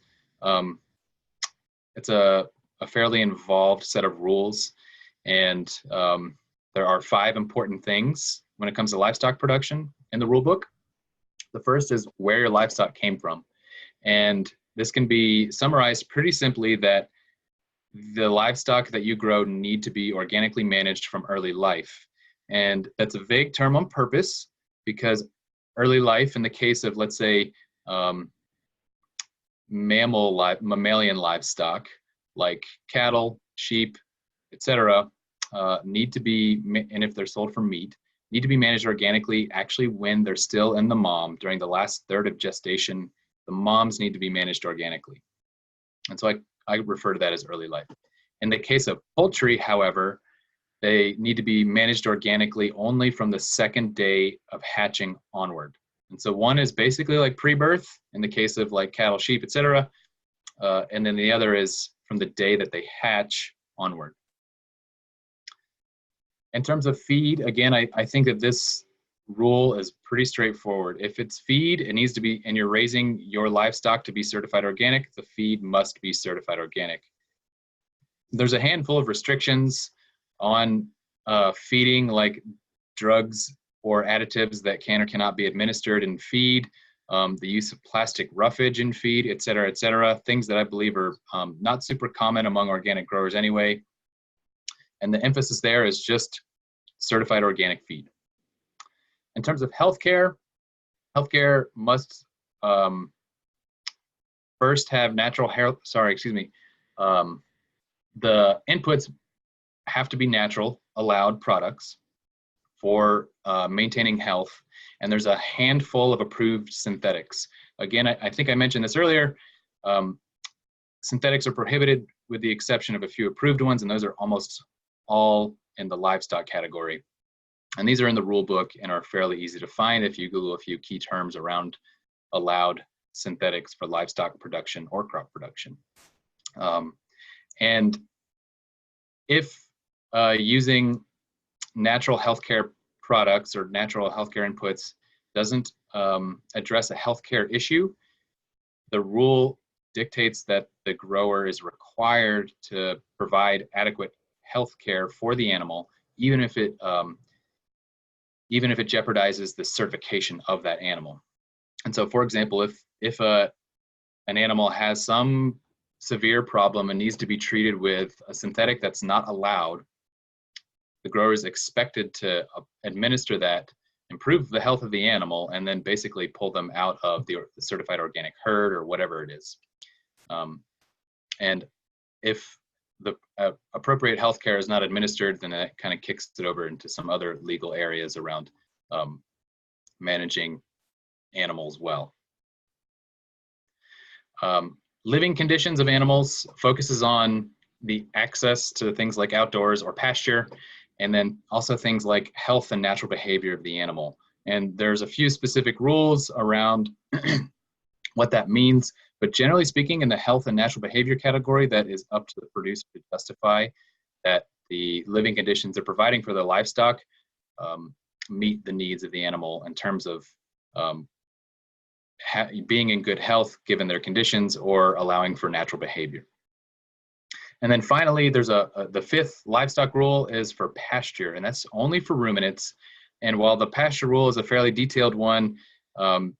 it's a fairly involved set of rules. And there are 5 important things when it comes to livestock production in the rule book. The first is where your livestock came from. And this can be summarized pretty simply that the livestock that you grow need to be organically managed from early life. And that's a vague term on purpose because early life, in the case of, let's say, mammalian livestock like cattle, sheep, etc., need to be, and if they're sold for meat, need to be managed organically actually when they're still in the mom. During the last third of gestation, the moms need to be managed organically. And so I refer to that as early life. In the case of poultry, however, they need to be managed organically only from the 2nd day of hatching onward. And so one is basically like pre-birth in the case of like cattle, sheep, etc. And then the other is from the day that they hatch onward. In terms of feed, again, I think that this rule is pretty straightforward. If it's feed, it needs to be, and you're raising your livestock to be certified organic, the feed must be certified organic. There's a handful of restrictions on feeding, like drugs or additives that can or cannot be administered in feed, the use of plastic roughage in feed, et cetera, things that I believe are not super common among organic growers anyway. And the emphasis there is just certified organic feed. In terms of healthcare, healthcare must first have natural health, the inputs have to be natural, allowed products for maintaining health. And there's a handful of approved synthetics. Again, I think I mentioned this earlier. Synthetics are prohibited with the exception of a few approved ones, and those are almost all in the livestock category. And these are in the rule book and are fairly easy to find if you Google a few key terms around allowed synthetics for livestock production or crop production. And if using natural healthcare products or natural healthcare inputs doesn't address a healthcare issue, the rule dictates that the grower is required to provide adequate healthcare for the animal, even if it jeopardizes the certification of that animal. And so, for example, if an animal has some severe problem and needs to be treated with a synthetic that's not allowed, the grower is expected to administer that, improve the health of the animal, and then basically pull them out of the certified organic herd or whatever it is. And if the appropriate health care is not administered, then that kind of kicks it over into some other legal areas around managing animals well. Living conditions of animals focuses on the access to things like outdoors or pasture, and then also things like health and natural behavior of the animal. And there's a few specific rules around what that means, but generally speaking, in the health and natural behavior category, that is up to the producer to justify that the living conditions they're providing for their livestock meet the needs of the animal in terms of being in good health given their conditions or allowing for natural behavior. And then finally, there's the fifth livestock rule is for pasture, and that's only for ruminants. And while the pasture rule is a fairly detailed one, I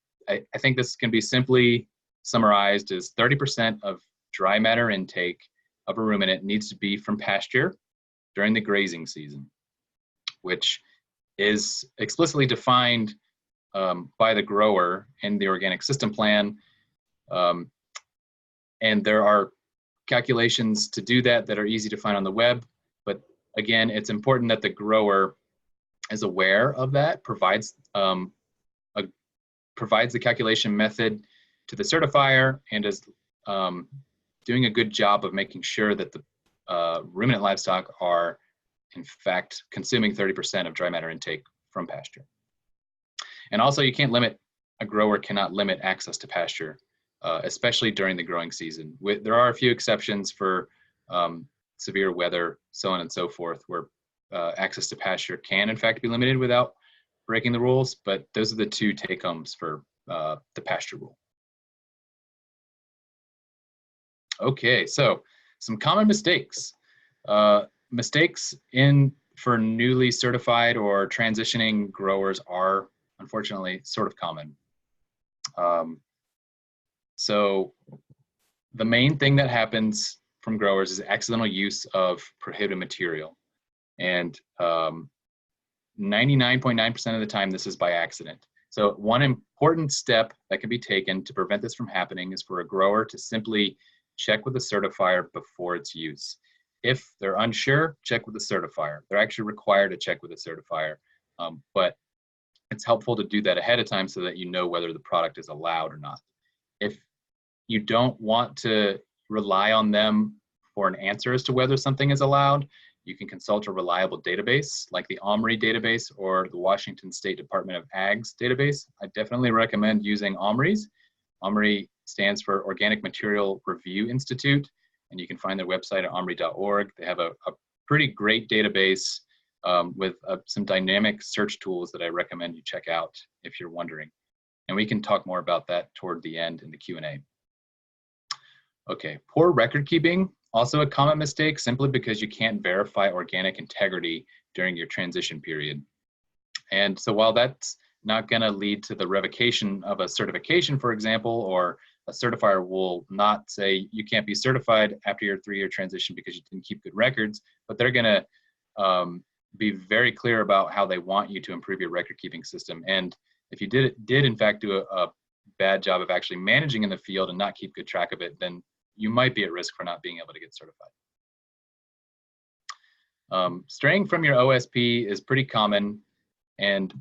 think this can be simply summarized as 30% of dry matter intake of a ruminant needs to be from pasture during the grazing season, which is explicitly defined by the grower in the organic system plan. And there are calculations to do that are easy to find on the web. But again, it's important that the grower is aware of that, provides the calculation method to the certifier, and is doing a good job of making sure that the ruminant livestock are in fact consuming 30% of dry matter intake from pasture. And also a grower cannot limit access to pasture, especially during the growing season. There are a few exceptions for severe weather, so on and so forth, where access to pasture can in fact be limited without breaking the rules, but those are the two take-homes for the pasture rule. Okay, so some common mistakes. Mistakes for newly certified or transitioning growers are unfortunately sort of common. So the main thing that happens from growers is accidental use of prohibited material. And 99.9% of the time, this is by accident. So one important step that can be taken to prevent this from happening is for a grower to simply check with the certifier before its use. If they're unsure, check with the certifier. They're actually required to check with the certifier, but it's helpful to do that ahead of time so that you know whether the product is allowed or not. If you don't want to rely on them for an answer as to whether something is allowed, you can consult a reliable database like the OMRI database or the Washington State Department of Ag's database. I definitely recommend using OMRI's. OMRI stands for Organic Material Review Institute, and you can find their website at omri.org. They have a pretty great database with some dynamic search tools that I recommend you check out if you're wondering. And we can talk more about that toward the end in the Q&A. Okay, poor record keeping, also a common mistake simply because you can't verify organic integrity during your transition period. And so while that's not going to lead to the revocation of a certification, for example, or a certifier will not say you can't be certified after your 3-year transition because you didn't keep good records, but they're going to be very clear about how they want you to improve your record keeping system. And if you did in fact do a bad job of actually managing in the field and not keep good track of it, then you might be at risk for not being able to get certified. Straying from your OSP is pretty common, and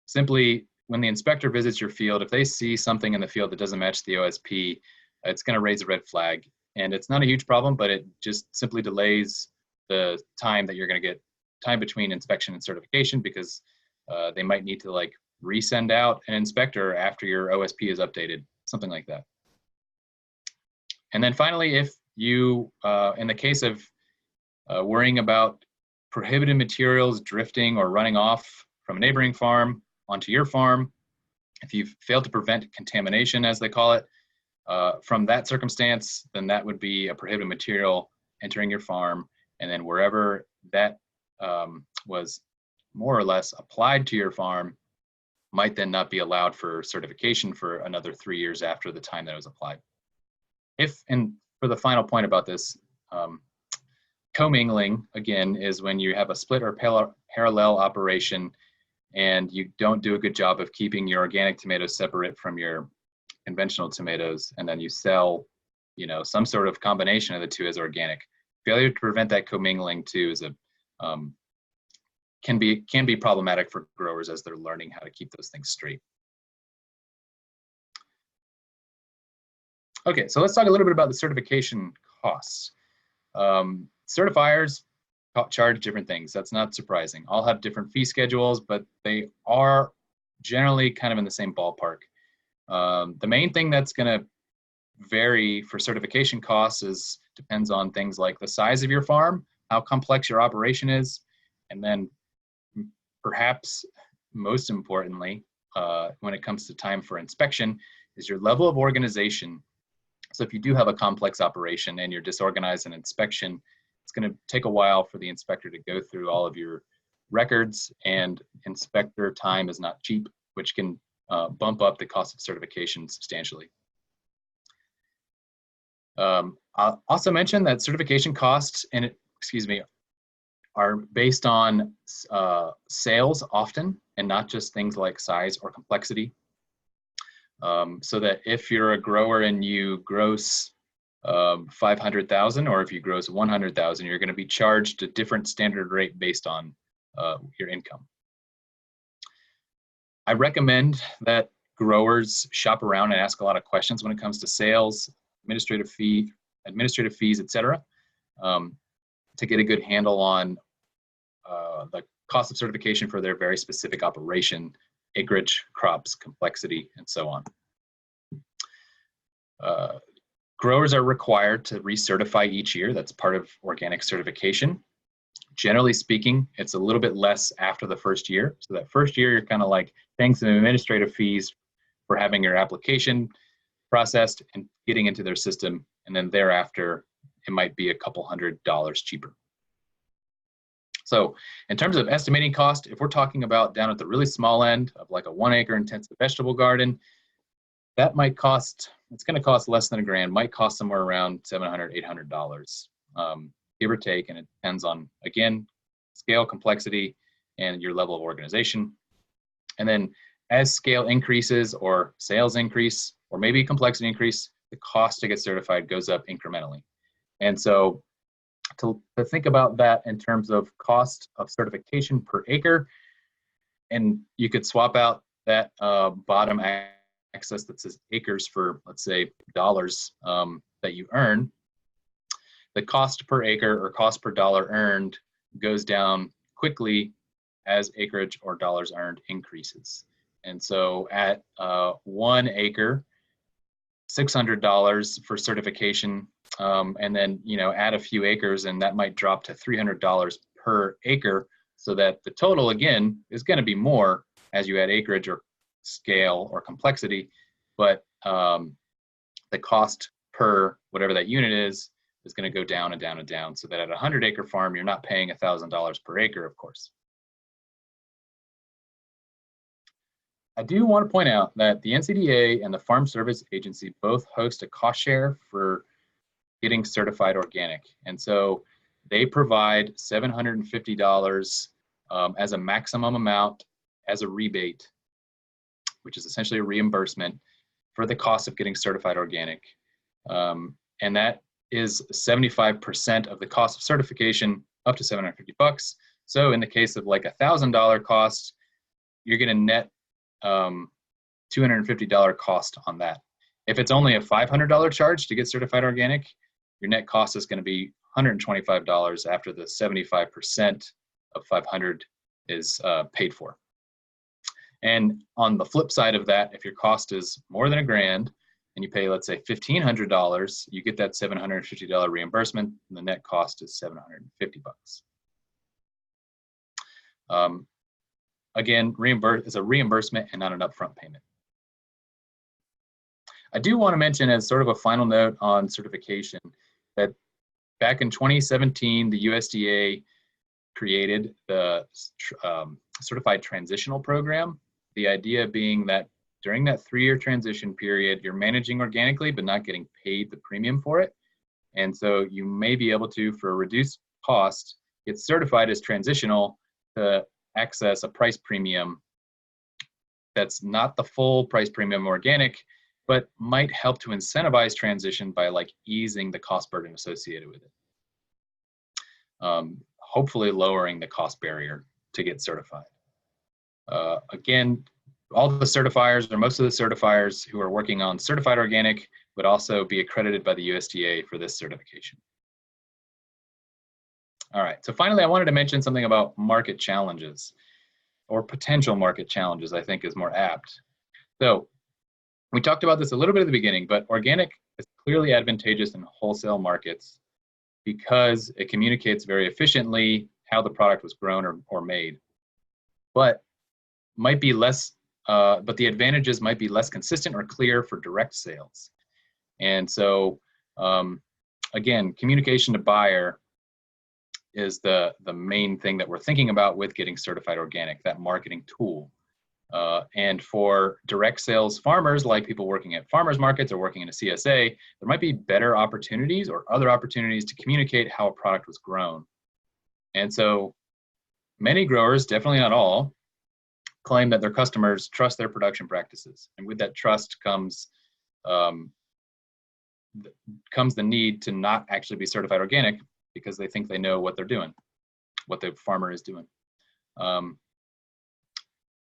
simply when the inspector visits your field, if they see something in the field that doesn't match the OSP, it's going to raise a red flag. And it's not a huge problem, but it just simply delays the time that you're going to get time between inspection and certification, because they might need to like resend out an inspector after your OSP is updated, something like that. And then finally, if you, in the case of worrying about prohibited materials drifting or running off from a neighboring farm onto your farm, if you've failed to prevent contamination, as they call it, from that circumstance, then that would be a prohibited material entering your farm. And then wherever that was more or less applied to your farm might then not be allowed for certification for another 3 years after the time that it was applied. And for the final point about this, commingling, again, is when you have a split or parallel operation and you don't do a good job of keeping your organic tomatoes separate from your conventional tomatoes, and then you sell, you know, some sort of combination of the two as organic. Failure to prevent that commingling too is can be problematic for growers as they're learning how to keep those things straight. Okay, so let's talk a little bit about the certification costs. Certifiers charge different things. That's not surprising. All have different fee schedules, but they are generally kind of in the same ballpark. The main thing that's going to vary for certification costs depends on things like the size of your farm, how complex your operation is, and then perhaps most importantly, when it comes to time for inspection, is your level of organization. So if you do have a complex operation and you're disorganized in inspection, it's going to take a while for the inspector to go through all of your records, and inspector time is not cheap, which can bump up the cost of certification substantially. I'll also mention that certification costs are based on sales often, and not just things like size or complexity. So that if you're a grower and you gross 500,000, or if you gross 100,000, you're going to be charged a different standard rate based on your income. I recommend that growers shop around and ask a lot of questions when it comes to sales, administrative fees, etc., to get a good handle on the cost of certification for their very specific operation, acreage, crops, complexity, and so on. Growers are required to recertify each year. That's part of organic certification. Generally speaking, it's a little bit less after the first year. So that first year, you're kind of like paying some administrative fees for having your application processed and getting into their system. And then thereafter, it might be a couple $100 cheaper. So in terms of estimating cost, if we're talking about down at the really small end of like a 1 acre intensive vegetable garden, that might cost, it's going to cost less than $1,000, might cost somewhere around $700, $800, give or take. And it depends on, again, scale, complexity, and your level of organization. And then as scale increases or sales increase, or maybe complexity increase, the cost to get certified goes up incrementally. And so to think about that in terms of cost of certification per acre, and you could swap out that bottom axis that says acres for, let's say, dollars that you earn, the cost per acre or cost per dollar earned goes down quickly as acreage or dollars earned increases. And so at 1 acre, $600 for certification, and then add a few acres, and that might drop to $300 per acre so that the total, again, is going to be more as you add acreage or scale or complexity, but the cost per whatever that unit is going to go down and down and down, so that at a 100-acre farm, you're not paying $1,000 per acre, of course. I do want to point out that the NCDA and the Farm Service Agency both host a cost share for getting certified organic. And so they provide $750 as a maximum amount as a rebate, which is essentially a reimbursement for the cost of getting certified organic. And that is 75% of the cost of certification, up to $750. So in the case of like $1,000 cost, you're going to net $250 cost on that. If it's only a $500 charge to get certified organic, your net cost is going to be $125 after the 75% of 500 is paid for. And on the flip side of that, if your cost is more than $1,000 and you pay, let's say, $1,500, you get that $750 reimbursement, and the net cost is $750. Again, is a reimbursement and not an upfront payment. I do want to mention, as sort of a final note on certification, that back in 2017, the USDA created the Certified Transitional Program. The idea being that during that 3-year transition period, you're managing organically but not getting paid the premium for it. And so you may be able to, for a reduced cost, get certified as transitional to access a price premium that's not the full price premium organic, but might help to incentivize transition by like easing the cost burden associated with it. Hopefully lowering the cost barrier to get certified. Again, all the certifiers, or most of the certifiers who are working on certified organic, would also be accredited by the USDA for this certification. All right, so finally, I wanted to mention something about market challenges, or potential market challenges, I think is more apt. So we talked about this a little bit at the beginning, but organic is clearly advantageous in wholesale markets because it communicates very efficiently how the product was grown or made, but might be less, but the advantages might be less consistent or clear for direct sales. And so, again, communication to buyer is the main thing that we're thinking about with getting certified organic, that marketing tool. And for direct sales farmers, like people working at farmers markets or working in a CSA, there might be better opportunities or other opportunities to communicate how a product was grown. And so many growers, definitely not all, claim that their customers trust their production practices. And with that trust comes the need to not actually be certified organic because they think they know what they're doing, what the farmer is doing.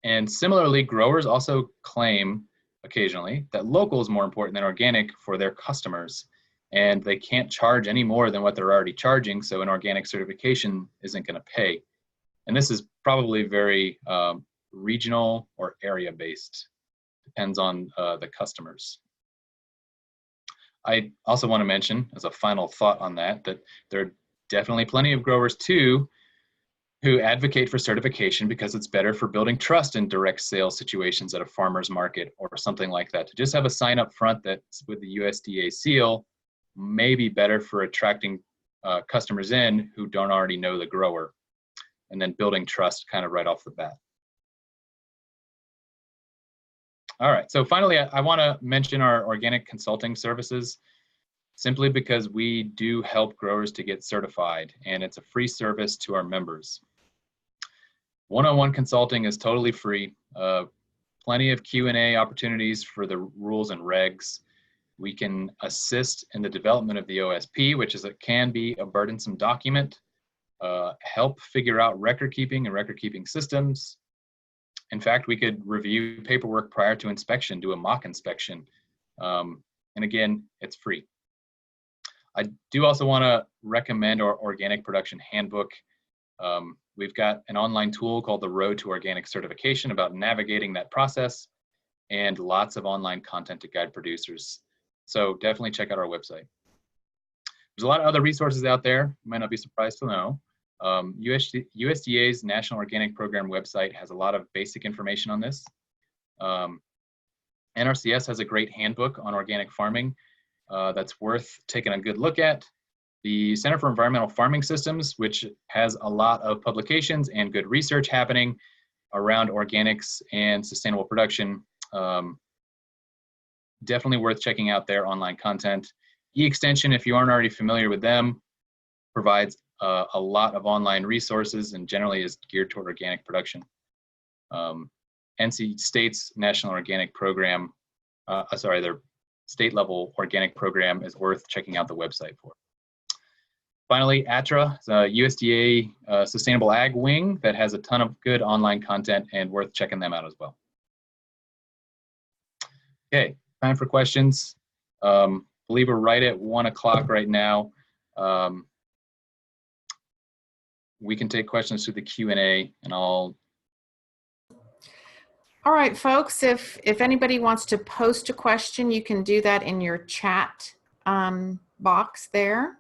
And similarly, growers also claim occasionally that local is more important than organic for their customers, and they can't charge any more than what they're already charging, so an organic certification isn't going to pay. And this is probably very regional or area-based, depends on the customers. I also want to mention, as a final thought on that there are definitely plenty of growers too who advocate for certification because it's better for building trust in direct sales situations at a farmer's market or something like that. To just have a sign up front that's with the USDA seal may be better for attracting customers in who don't already know the grower, and then building trust kind of right off the bat. All right, so finally, I want to mention our organic consulting services, simply because we do help growers to get certified, and it's a free service to our members. One-on-one consulting is totally free. Plenty of Q&A opportunities for the rules and regs. We can assist in the development of the OSP, which is, it can be a burdensome document, help figure out record keeping and record keeping systems. In fact, we could review paperwork prior to inspection, do a mock inspection. And again, it's free. I do also want to recommend our Organic Production Handbook. We've got an online tool called The Road to Organic Certification about navigating that process, and lots of online content to guide producers. So definitely check out our website. There's a lot of other resources out there, you might not be surprised to know. USDA's National Organic Program website has a lot of basic information on this. NRCS has a great handbook on organic farming that's worth taking a good look at. The Center for Environmental Farming Systems, which has a lot of publications and good research happening around organics and sustainable production, definitely worth checking out their online content. E-Extension, if you aren't already familiar with them, provides a lot of online resources and generally is geared toward organic production. NC State's National Organic Program, their state level organic program is worth checking out the website for. Finally, ATRA, the USDA Sustainable Ag Wing that has a ton of good online content and worth checking them out as well. Okay, time for questions. Believe we're right at 1 o'clock right now. We can take questions through the Q&A and I'll. All right, folks, if anybody wants to post a question, you can do that in your chat box there.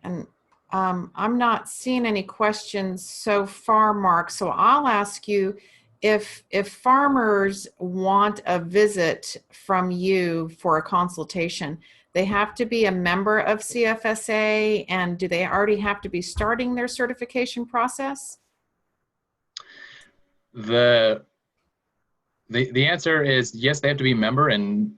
And I'm not seeing any questions so far, Mark, so I'll ask you if farmers want a visit from you for a consultation, they have to be a member of CFSA, and do they already have to be starting their certification process? The answer is yes, they have to be a member, and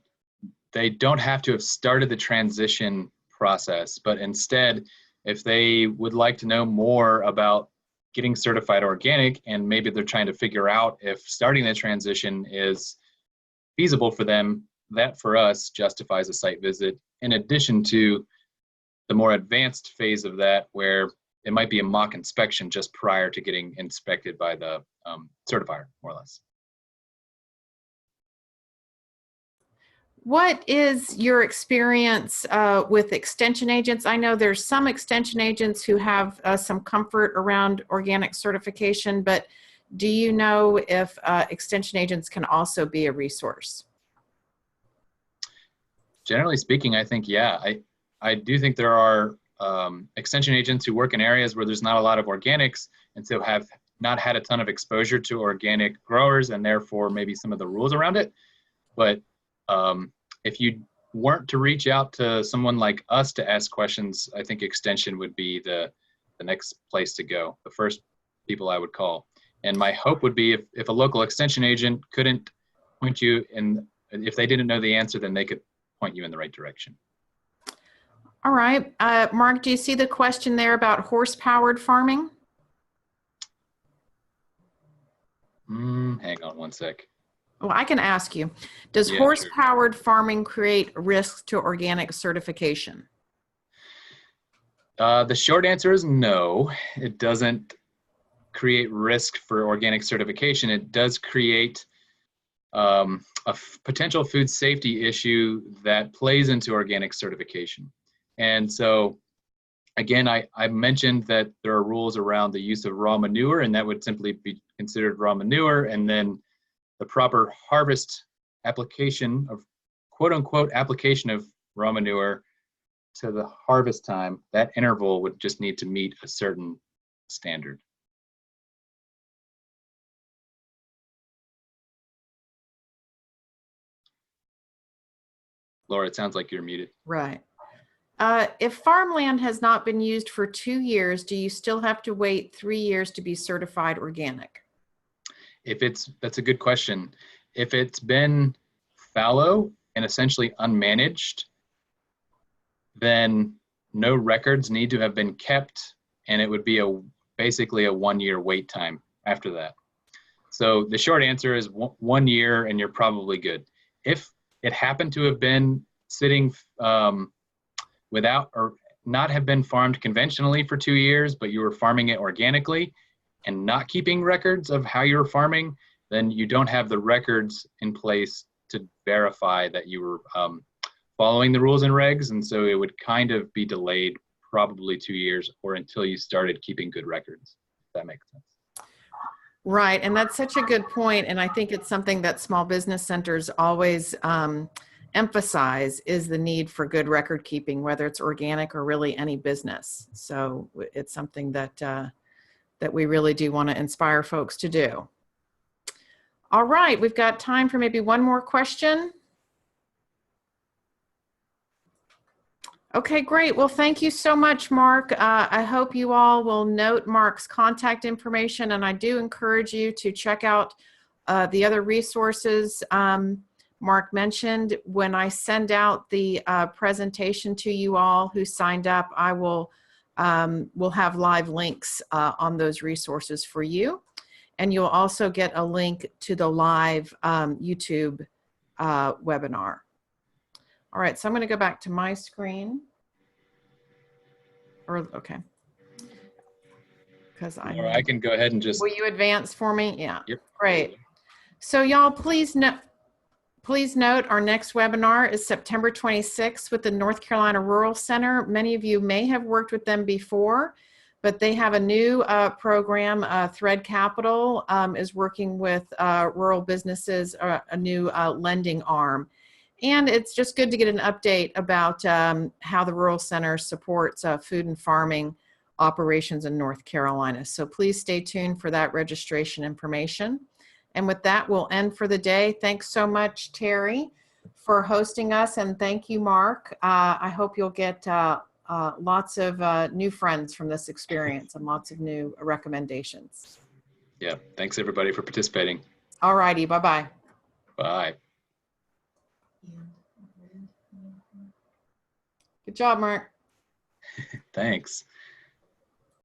they don't have to have started the transition process, but instead, if they would like to know more about getting certified organic, and maybe they're trying to figure out if starting the transition is feasible for them, that for us justifies a site visit, in addition to the more advanced phase of that where it might be a mock inspection just prior to getting inspected by the certifier, more or less. What is your experience with extension agents? I know there's some extension agents who have some comfort around organic certification, but do you know if extension agents can also be a resource? Generally speaking, I think, yeah. I do think there are extension agents who work in areas where there's not a lot of organics and so have not had a ton of exposure to organic growers and therefore maybe some of the rules around it. But if you weren't to reach out to someone like us to ask questions, I think extension would be the next place to go, the first people I would call. And my hope would be if a local extension agent couldn't point you in, if they didn't know the answer, then they could point you in the right direction. All right. Mark, do you see the question there about horse-powered farming? Hang on one sec. Well, I can ask you, does horse-powered farming create risks to organic certification? The short answer is no. It doesn't create risk for organic certification. It does create a potential food safety issue that plays into organic certification. And so, again, I mentioned that there are rules around the use of raw manure, and that would simply be considered raw manure, and then the proper harvest application of quote unquote application of raw manure to the harvest time, that interval would just need to meet a certain standard. Laura, it sounds like you're muted. Right. If farmland has not been used for 2 years, do you still have to wait 3 years to be certified organic? That's a good question. If it's been fallow and essentially unmanaged, then no records need to have been kept, and it would be basically a 1-year wait time after that. So the short answer is 1 year, and you're probably good. If it happened to have been sitting without or not have been farmed conventionally for 2 years, but you were farming it organically and not keeping records of how you were farming, then you don't have the records in place to verify that you were following the rules and regs, and so it would kind of be delayed probably 2 years or until you started keeping good records, if that makes sense. Right, and that's such a good point, and I think it's something that small business centers always emphasize is the need for good record keeping, whether it's organic or really any business. So it's something that that we really do want to inspire folks to do. All right, we've got time for maybe one more question. Okay, great. Well, thank you so much, Mark. I hope you all will note Mark's contact information, and I do encourage you to check out the other resources Mark mentioned. When I send out the presentation to you all who signed up, I will have live links on those resources for you. And you'll also get a link to the live YouTube webinar. All right, so I'm going to go back to my screen. Okay. Because I can go ahead and just. Will you advance for me? Yeah. Yep. Great. So y'all, please note our next webinar is September 26th with the North Carolina Rural Center. Many of you may have worked with them before, but they have a new program. Thread Capital is working with rural businesses, a new lending arm. And it's just good to get an update about how the Rural Center supports food and farming operations in North Carolina. So please stay tuned for that registration information. And with that, we'll end for the day. Thanks so much, Terry, for hosting us. And thank you, Mark. I hope you'll get lots of new friends from this experience and lots of new recommendations. Yeah, thanks everybody for participating. All righty, bye-bye. Bye. Good job, Mark. Thanks.